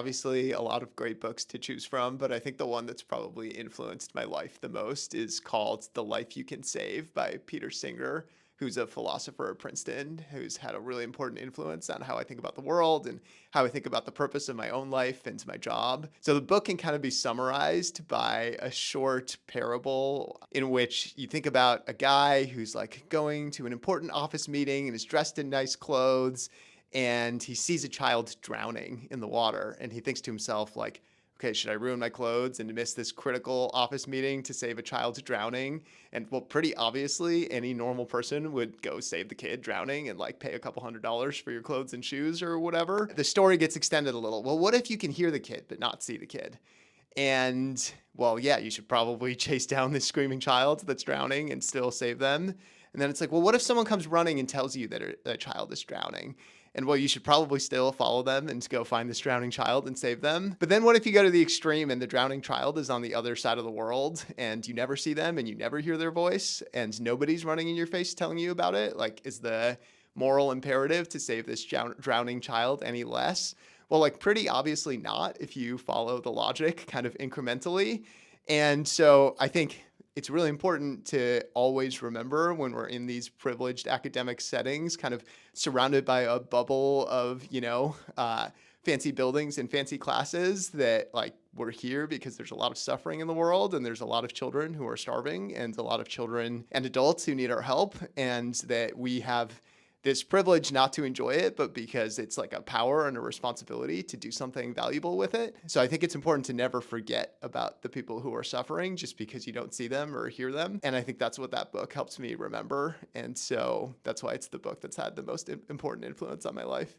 obviously a lot of great books to choose from, but I think the one that's probably influenced my life the most is called The Life You Can Save by Peter Singer, who's a philosopher at Princeton, who's had a really important influence on how I think about the world and how I think about the purpose of my own life and my job. So the book can kind of be summarized by a short parable in which you think about a guy who's like going to an important office meeting and is dressed in nice clothes, and he sees a child drowning in the water, and he thinks to himself like, okay, should I ruin my clothes and miss this critical office meeting to save a child drowning? And well, pretty obviously, any normal person would go save the kid drowning and like pay a couple $100s for your clothes and shoes or whatever. The story gets extended a little. Well, what if you can hear the kid but not see the kid? And well, yeah, you should probably chase down this screaming child that's drowning and still save them. And then it's like, well, what if someone comes running and tells you that a child is drowning? And well, you should probably still follow them and go find this drowning child and save them. But then what if you go to the extreme and the drowning child is on the other side of the world and you never see them and you never hear their voice and nobody's running in your face telling you about it? Like, is the moral imperative to save this drowning child any less? Well, like pretty obviously not if you follow the logic kind of incrementally. And so I think it's really important to always remember when we're in these privileged academic settings, kind of surrounded by a bubble of, fancy buildings and fancy classes, that like we're here because there's a lot of suffering in the world and there's a lot of children who are starving and a lot of children and adults who need our help, and that we have this privilege not to enjoy it, but because it's like a power and a responsibility to do something valuable with it. So I think it's important to never forget about the people who are suffering just because you don't see them or hear them. And I think that's what that book helps me remember. And so that's why it's the book that's had the most important influence on my life.